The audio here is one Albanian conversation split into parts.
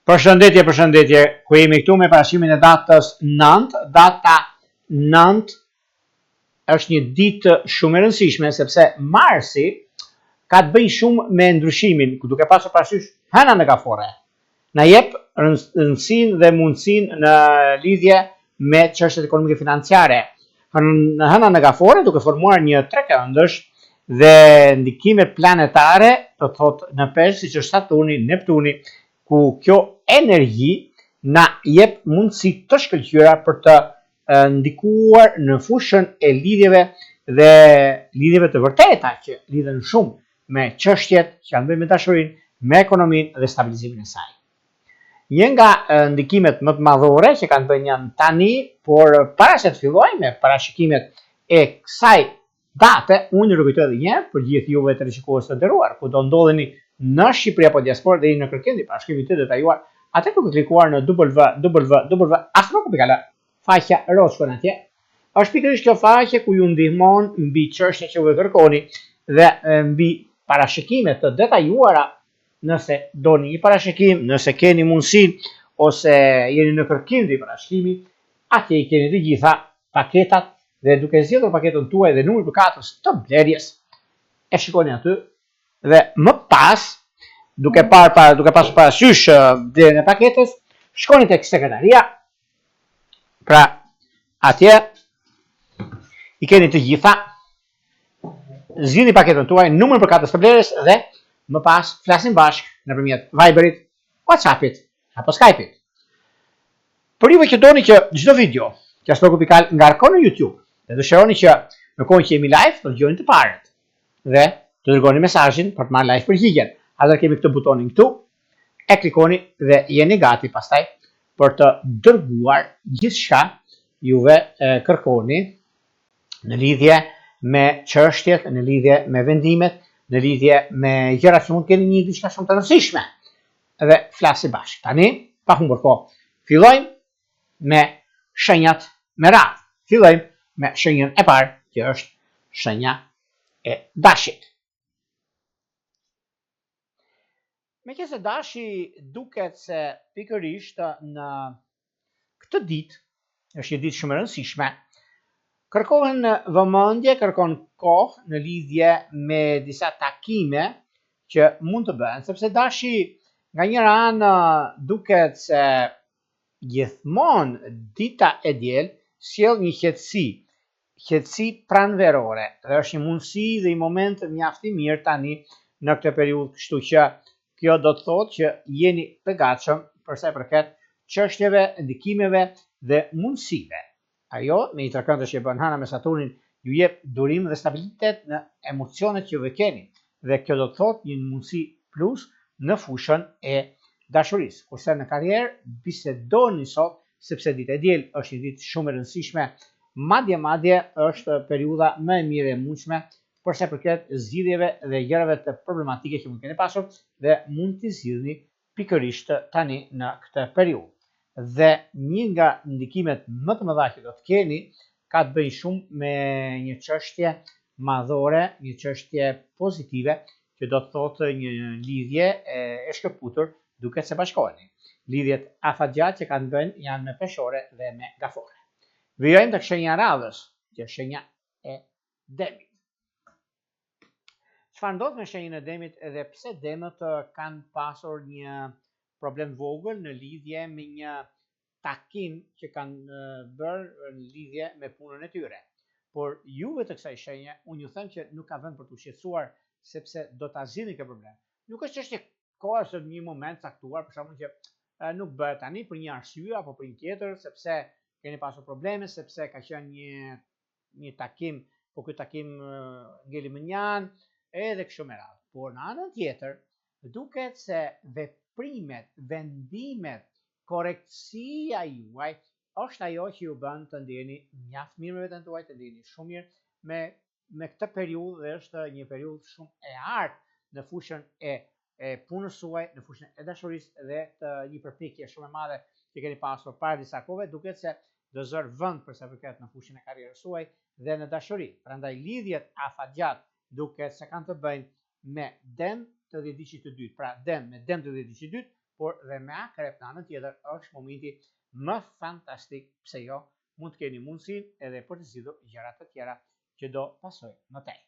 Përshëndetje, ku jemi këtu me parashimin e datës 9. Data 9 është një ditë shumë e rëndësishme, sepse Marsi ka të bëjë shumë me ndryshimin, duke pasur parasysh hëna negafore. Na jep rëndësinë dhe mundësinë në lidhje me çështjet ekonomike financiare. Në hëna negafore, duke formuar një trekëndësh dhe ndikimet planetare, do të thotë në peshë, siç është Saturni, Neptuni, ku kjo energji na jep mundësi të shkëlqyera për të ndikuar në fushën e lidhjeve dhe lidhjeve të vërteta që lidhen shumë me çështjet që kanë bëjnë me dashurinë, me ekonominë dhe stabilizimin e saj. Një nga ndikimet më të madhore që kanë bënë janë tani, por para se të fillojmë me parashikimet e kësaj date, unë rikujtoj edhe një herë për gjithë juve të rishikues të nderuar, ku do ndodheni në Shqipëri apo diasporë dhe në kërkim të parashikimit të detajuar, atë ku klikuar në www.astro.al, faqja roz shkon atje. Është pikërisht kjo faqe ku ju ndihmon mbi çështjet që ju kërkoni dhe mbi parashikimet të detajuara, nëse doni një parashikim, nëse keni mundësinë ose jeni në kërkim të parashikimit, atje i keni të gjitha paketat dhe duke zgjedhur paketën tuaj dhe numrin përkatës të blerjes, e shikoni aty dhe më pas, duke pasur parasysh blerjen e paketës, shkoni tek sekretaria. Pra, atje i keni të gjitha, zgjidhni paketën tuaj, numrin përkatës të blerjes dhe më pas flasim bashkë nëpërmjet Viberit, WhatsAppit apo Skype-it. Për juve që doni që çdo video që Astro.al ngarkon në YouTube dhe dëshironi që në kohën që jemi live të dëgjoni të parët dhe të dërgoni mesazhin për të marrë live përgjigjen. Atëherë kemi këtë butonin këtu, e klikoni dhe jeni gati pastaj për të dërguar gjithçka juve kërkoni në lidhje me çështjet, në lidhje me vendimet, në lidhje me gjëra që mund të keni një diçka shumë të rëndësishme. Dhe flasim bashkë. Tani, pa humbur kohë, fillojmë me shenjat me radhë. Fillojmë me shenjën e parë, që është shenja e dashit. Meqense dashi duket se pikërisht në këtë ditë, është një ditë shumë e rëndësishme, kërkohen vëmendje, kërkon kohë në lidhje me disa takime që mund të bëhen, sepse dashi nga njëra anë duket se gjithmonë dita e diel sjell një qetësi pranverore, dhe është një mundësi dhe një moment mjaft i mirë tani në këtë periudhë, kështu që kjo do të thotë që jeni të gatshëm për sa i përket çështjeve, ndikimeve dhe mundësive. Ajo me një trekëndësh që bën hëna me Saturnin ju jep durim dhe stabilitet në emocionet që ju keni, dhe kjo do të thotë një mundësi plus në fushën e dashurisë. Kurse në karrierë bisedoni sot, sepse ditë e diel është një ditë shumë e rëndësishme, madje është periudha më e mirë e mundshme për sa përket zgjidhjeve dhe gjërave të problematike që mund keni pasur dhe mund t'i zgjidhni pikërisht tani në këtë periudhë. Dhe një nga ndikimet më të mëdha që do të keni ka të bëjë shumë me një çështje madhore, një çështje pozitive, që do të thotë një lidhje e shkëputur duke se bashkoheni. Lidhjet afatgjat që kanë bënë janë me peshore dhe me gafore. Vijojmë tek shenja e radhës, që është shenja e demit. Çfarë ndodh me shenjën e demit dhe pse demët kanë pasur një problem vogël në lidhje me një takim që kanë bërë në lidhje me punën e tyre. Por juve të kësaj shenje, unë ju them që nuk ka vend për të shqetësuar, sepse do ta zgjidhni këtë problem. Nuk është çështje kohe ose në një moment caktuar, për shkakun që nuk bëhet tani për një arsye apo për një tjetër, sepse keni pasur probleme, sepse ka qenë një takim, po ky takim ngeli më njan, edhe kështu me radhë. Por në anën tjetër, duket se veprimet, vendimet, korrektësia juaj është ajo që ju bën të ndjeni mjaft mirë me veten tuaj, të ndjeni shumë mirë me këtë periudhë, dhe është një periudhë shumë e artë në fushën e punës suaj, në fushën e dashurisë dhe të një përpjekje shumë e madhe që keni pasur para disa kohëve, duket se do zër vend për sa përket në fushën e karrierës suaj dhe në dashuri. Prandaj lidhjet afatgjat duket se kanë të bëjnë me dem të dhjetëdhjetit të dytë. Pra dem me dem të dhjetëdhjetit të dytë por dhe me akrep në anën tjetër është momenti më fantastik, pse jo, mund të keni mundësinë edhe për të zgjidhur gjëra të tjera që do pasojnë më tej.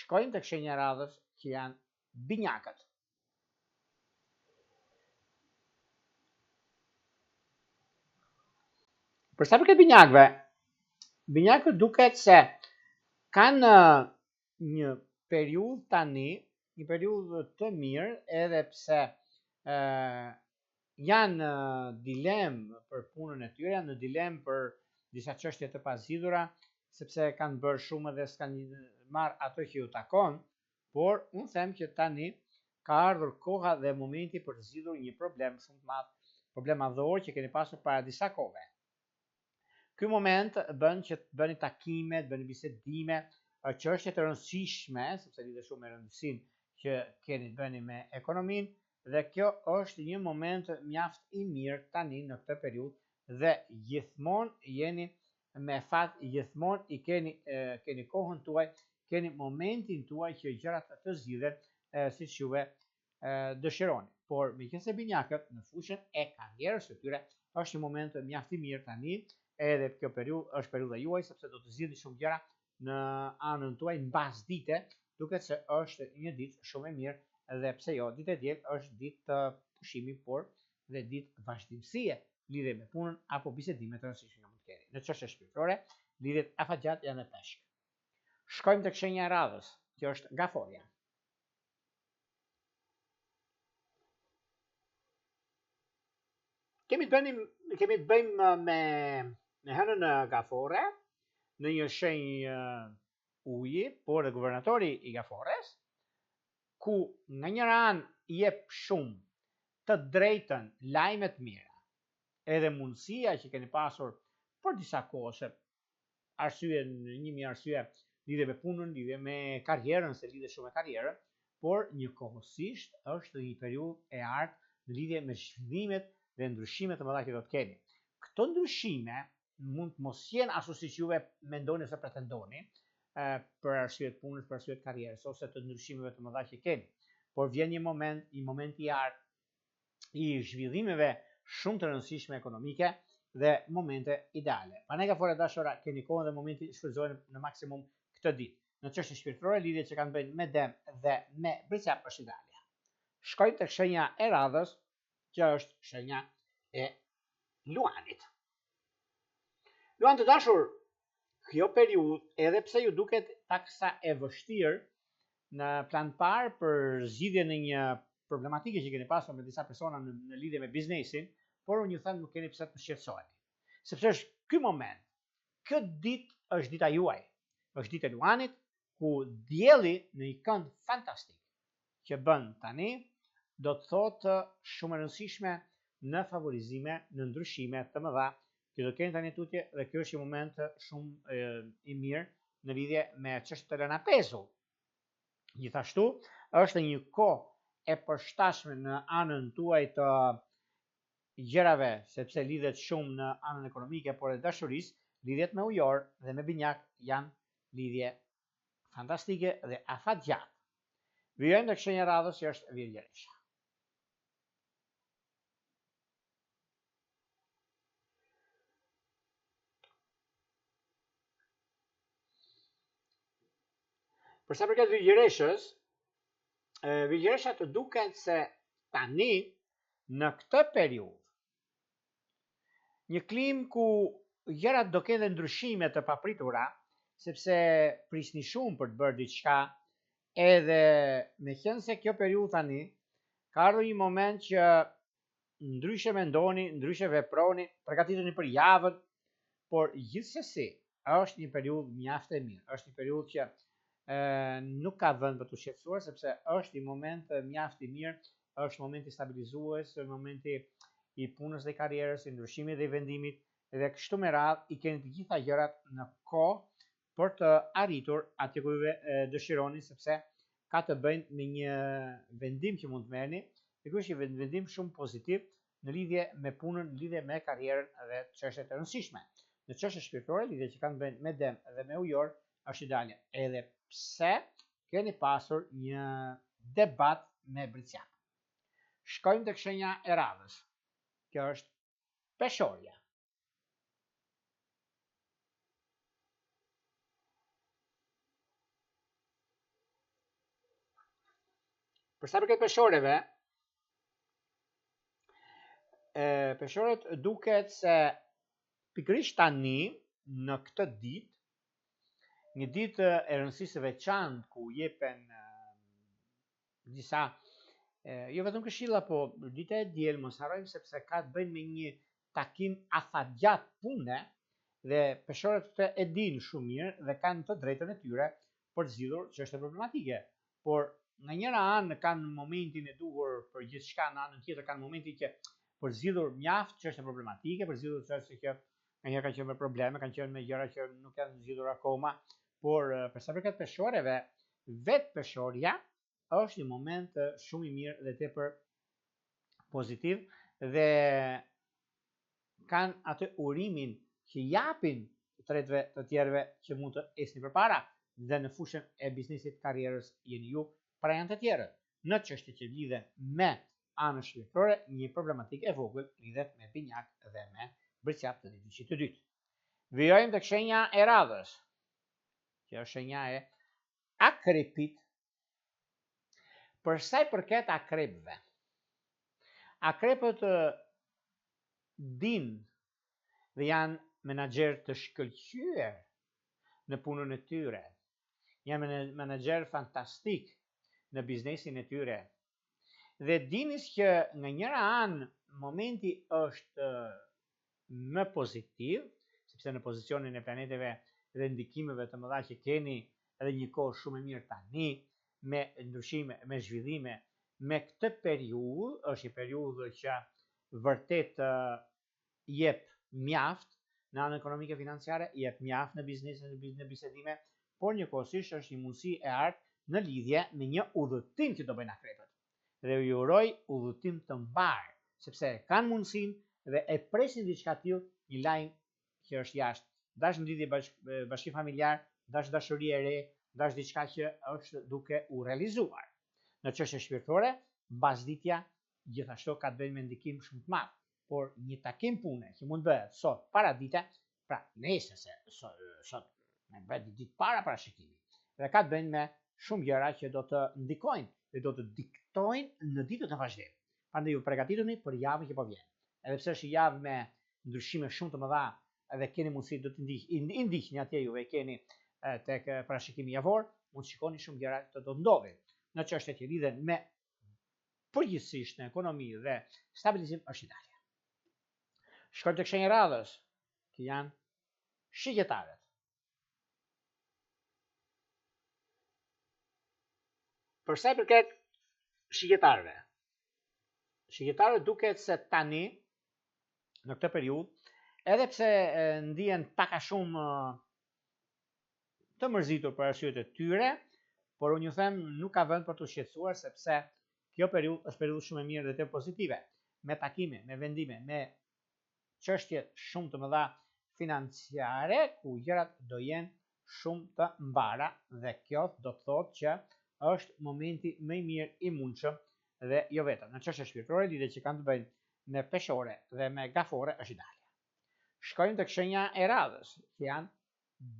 Shkojmë tek shenja e radhës që janë binjakët. Për sa përket binjakëve, binjakët duket se kanë një periudhë tani, një periudhë të mirë, edhe pse janë dilemë për punën e tyre, janë në dilemë për disa çështje të pazgjidhura, sepse kanë bërë shumë dhe s'kanë marrë ato që ju takon, por unë them që tani ka ardhur koha dhe momenti për të zgjidhur një problem shumë të madh, problem madhor që keni pasur para disa kohëve. Ky moment bën që të bëni takime, të bëni bisedime, çështje të rëndësishme, sepse lidhet shumë me rëndësinë që keni të bëni me ekonominë, dhe kjo është një moment mjaft i mirë tani në këtë periudhë dhe gjithmonë jeni me fat, gjithmonë i keni kohën tuaj, keni momentin tuaj që gjërat të zgjidhen siç juve dëshironi. Por meqense binjakët në fushën e karrierës së tyre është një moment mjaft i mirë tani, edhe kjo periudhë është periudha juaj, sepse do të zgjidhni shumë gjëra në anën tuaj mbas dite, duket se është një ditë shumë e mirë dhe pse jo, ditë e diel është ditë të pushimi, por dhe ditë vazhdimësie lidhje me punën apo bisedime të rëndësishme që mund të keni. Në çështje shpirtërore, lidhjet afatgjat janë në peshk. Shkojmë tek shenja e radhës, që është gaforja. Kemi të bëjmë me hënën gafore, në një shenjë uji, por dhe guvernatori i gafores, ku nga njëra anë i jep shumë të drejtën lajmet mira, edhe mundësia që keni pasur për disa kohë, se arsye, një mirë arsye lidhe me punën, lidhe me karrierën, se lidhe shumë me karrierën, por një kohësisht është një periudhë e artë në lidhje me zhvillimet dhe ndryshimet të mëdha që do të keni. Këto ndryshime mund të mos jenë ashtu siç juve mendoni ose pretendoni, për arsye të punës, për arsye të karrierës ose të ndryshimeve të mëdha që keni, por vjen një moment i artë i zhvillimeve shumë të rëndësishme ekonomike dhe momente ideale. Prandaj gafore dashura, keni kohën dhe momenti shfrytëzojeni në maksimum këtë ditë. Në çështje shpirtërore, lidhjet që kanë bëjnë me Dem dhe me Bricap është ideale. Shkojmë tek shenja e radhës, që është shenja e Luanit. Luan të dashur, kjo periudhë, edhe pse ju duket taksa e vështirë në plan parë për zgjidhje në një problematike që keni pasur me disa persona në lidhje me biznesin, por unë ju them nuk keni pse të shqetësoheni. Sepse është ky moment, këtë ditë është dita juaj, është ditë e Luanit, ku dielli në një kënd fantastik që bën tani, do të thotë shumë e rëndësishme në favorizime, në ndryshime të mëdha që do keni tani tutje, dhe kjo është një moment shumë i mirë në lidhje me çështjet të lëna pezull. Gjithashtu, është një kohë e përshtatshme në anën tuaj të gjërave, sepse lidhet shumë në anën ekonomike, por edhe dashurisë, lidhjet me ujor dhe me binjak janë lidhje fantastike dhe afatgjatë. Vijojmë tek shenja e radhës që është Virgjëresha. Për sa përket Virgjëreshës, Virgjëresha të duket se tani në këtë periudhë, një klim ku gjërat do kenë ndryshime të papritura, sepse prisni shumë për të bërë diçka, edhe meqense kjo periudhë tani ka ardhur një moment që ndryshe mendoni, ndryshe veproni, përgatiteni për javën, por gjithsesi është një periudhë mjaft e mirë, është një periudhë që nuk ka vend për të shqetësuar, sepse është një moment mjaft i mirë, është momenti stabilizues, momenti i punës dhe karrierës, i ndryshimit dhe i vendimit, dhe kështu me radhë i keni të gjitha gjërat në kohë për të arritur atë ku juve dëshironi, sepse ka të bëjnë me një vendim që mund të merrni, dhe ky është një vendim shumë pozitiv në lidhje me punën, në lidhje me karrierën dhe çështjet e rëndësishme. Në çështje shpirtërore, lidhjet që kanë të bëjnë me Dem dhe me ujor është ideale, edhe pse keni pasur një debat me Bricap. Shkojmë tek shenja e radhës. Kjo është peshorja. Për sa përket peshoreve, peshorët duket se pikërisht tani në këtë ditë, një ditë e rëndësisë së veçantë ku jepen disa jo vetëm këshilla, po dita e diel mos harrojmë sepse ka të bëjë me një takim afatgjat pune dhe peshorët këtë e dinë shumë mirë dhe kanë të drejtën e tyre për të zgjidhur çështje problematike. Por nga njëra anë kanë momentin e duhur për gjithçka, në anën tjetër kanë momentin që për zgjidhur mjaft çështje problematike, për zgjidhur çështje që nganjëherë kanë qenë me probleme, kanë qenë me gjëra që nuk janë zgjidhur akoma, por për sa përket peshoreve, vetë peshorja është një moment shumë i mirë dhe tepër pozitiv dhe kanë atë urimin që japin të tretëve të tjerëve që mund të esni përpara dhe në fushën e biznesit, karrierës jeni ju para janë të tjerë. Në çështje që lidhen me anën shpirtërore, një problematikë e vogël lidhet me binjak dhe me bricjap të ditëlqit të dytë. Vijojmë tek shenja e radhës. Kjo është shenja e akrepit. Për sa i përket akrepëve, akrepët dinë dhe janë menaxher të shkëlqyer në punën e tyre. Janë menaxher fantastik në biznesin e tyre. Dhe dini që nga njëra anë momenti është më pozitiv, sepse në pozicionin e planeteve dhe ndikimeve të mëdha që keni edhe një kohë shumë e mirë tani, me ndryshime, me zhvillime, me këtë periudhë, është një periudhë që vërtet jep mjaft në anën ekonomike financiare, jep mjaft në biznes, në bisedime, por njëkohësisht është një mundësi e artë në lidhje me një udhëtim që do bëjnë akrepët. Dhe ju uroj udhëtim të mbarë, sepse kanë mundësinë dhe e presin diçka tillë, një lajm që është jashtë. Dash në lidhje bashkim familjar, dash dashuri e re, dash diçka që është duke u realizuar. Në çështje shpirtërore, mbasditja gjithashtu ka të bëjë me ndikim shumë të madh, por një takim pune që mund bëhet sot para dite, pra nesër se sot me bëhet ditë para parashikimi. Dhe ka të bëjë me shumë gjëra që do të ndikojnë dhe do të diktojnë në ditët e vazhdim. Prandaj ju përgatituni për javën që po vjen. Edhe pse është javë me ndryshime shumë të mëdha dhe keni mundësi do të ndiqni atje juve keni tek parashikimi javor, mund të shikoni shumë gjëra që do të ndodhin. Në çështjet që lidhen me përgjithsisht në ekonomi dhe stabilizim është Italia. Shkojmë tek shenja e radhës, që janë shigjetarët. Për sa i përket shigjetarëve, shigjetarët duket se tani në këtë periudhë, edhe pse ndihen pak a shumë të mërzitur për arsyet e tyre, por unë ju them nuk ka vend për të shqetësuar sepse kjo periudhë është periudhë shumë e mirë dhe të pozitive, me takime, me vendime, me çështje shumë të mëdha financiare ku gjërat do jenë shumë të mbara dhe kjo do të thotë që është momenti më i mirë i mundshëm dhe jo vetëm në çështje shpirtërore, lidhje që kanë të bëjnë me peshore dhe me gafore është Italia. Shkojmë tek shenja e radhës, që janë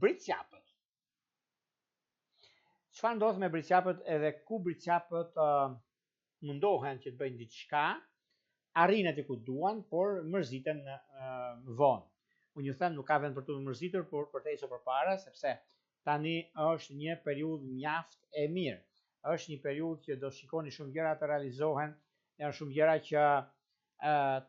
bricjapët. Çfarë ndodh me bricjapët edhe ku bricjapët mundohen që të bëjnë diçka, arrin aty ku duan, por mërziten vonë. Unë ju them nuk ka vend për të mërzitur, por për të ecur përpara, sepse tani është një periudhë mjaft e mirë. Është një periudhë që do shikoni shumë gjëra të realizohen, janë shumë gjëra që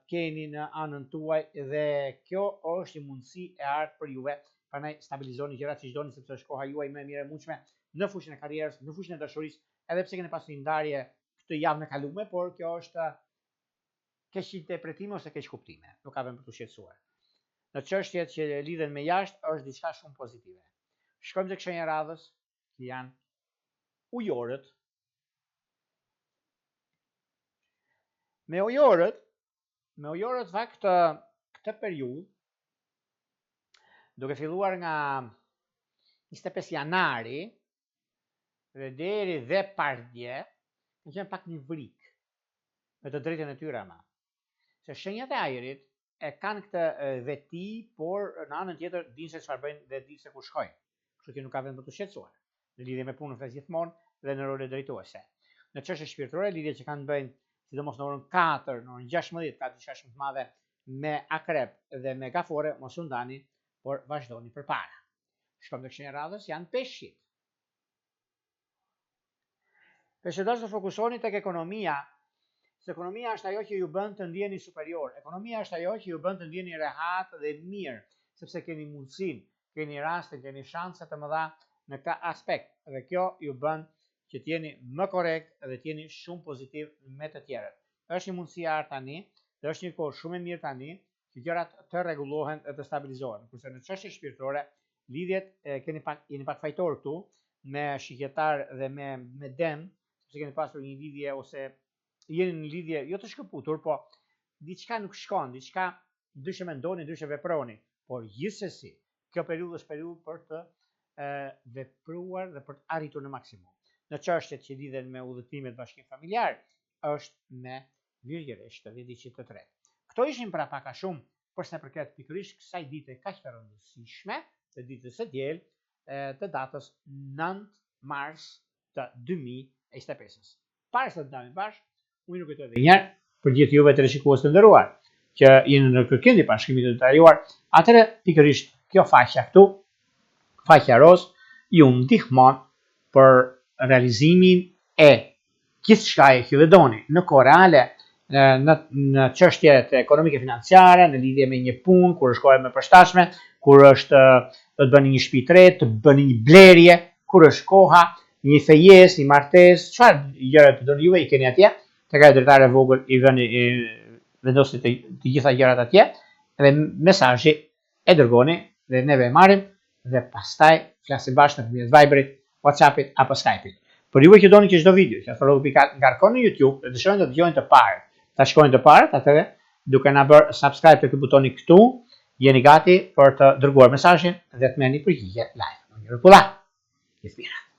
keni në anën tuaj dhe kjo është një mundësi e artë për juve. Prandaj stabilizoni gjërat siç doni sepse është koha juaj më e mirë e mundshme në fushën e karrierës, në fushën e dashurisë, edhe pse keni pasur një ndarje këtë javën e kaluar, por kjo është keq interpretime ose keq kuptime. Nuk ka vend për të shqetësuar. Në çështjet që lidhen me jashtë është diçka shumë pozitive. Shkojmë tek shenja e radhës, që janë ujorët. Me ujorët fakt këtë periudhë, duke filluar nga 25 janari dhe deri dhe pardje, ka qenë pak një vrik. me të drejtën e tyre ama. Se shenjat e ajrit e kanë këtë veti, por në anën tjetër dinë se çfarë bëjnë dhe dinë se ku shkojnë. Kështu që nuk ka vend për të shqetësuar në lidhje me punën flas gjithmonë dhe në role drejtuese. Në çështje shpirtërore, lidhje që kanë bëjnë sidomos në orën 4, në orën 16, ka diçka shumë të madhe me akrep dhe me gafore, mos u ndani, por vazhdoni përpara. Shkojmë tek shenja e radhës, janë peshqit. Peshqit të fokusoni tek ekonomia, se ekonomia është ajo që ju bën të ndjeni superior. Ekonomia është ajo që ju bën të ndjeni rehat dhe mirë, sepse keni mundësinë, keni raste, keni shanse të mëdha në këtë aspekt. Dhe kjo ju bën që t'jeni më korrekt dhe t'jeni shumë pozitiv me të tjerët. Është një mundësi e tani, dhe është një kohë shumë e mirë tani, që gjërat të rregullohen dhe të stabilizohen. Kurse në çështje shpirtërore, lidhjet jeni pak fajtor këtu me shikjetar dhe me dem, sepse keni pasur një lidhje ose jeni në lidhje jo të shkëputur, po diçka nuk shkon, diçka ndryshe mendoni, ndryshe veproni, por gjithsesi, kjo periudhë është periudhë për të vepruar dhe për të arritur në maksimum. Në çështjet që lidhen me udhëtimet bashkim familjar, është me virgjëresht të vjedicit të tretë. Këto ishin pra pak a shumë për sa i përket pikërisht kësaj dite kaq të rëndësishme, të ditës së diel, të datës 9 mars të 2025. Para se të ndajmë bashkë, unë nuk kujtoj edhe një herë për gjithë juve teleshikues të nderuar, që jeni në kërkim të bashkimit të detaliuar, atëherë pikërisht kjo faqja këtu, faqja roz, ju ndihmon për realizimin e gjithçkaje që doni në kohë reale, në çështjet ekonomike financiare, në lidhje me një punë, kur është koha më e përshtatshme, kur është do të bëni një shtëpi të re, të bëni një blerje, kur është koha, një fejes, një martesë, çfarë gjëra të doni juve i keni atje, tek ajo dritare e vogël i vëni vendosni të gjitha gjërat atje, dhe mesazhi e dërgoni dhe neve e marrim dhe pastaj flasim bashkë nëpërmjet Viberit, WhatsAppit apo Skype-it. Për juve që doni që çdo video që ngarkon në YouTube dhe dëshironi të dëgjoni të parë, ta shkojnë të parë, atëherë duke na bërë subscribe tek butoni këtu, jeni gati për të dërguar mesazhin dhe të merrni përgjigje live. Mirë pulla. Gjithë mirë.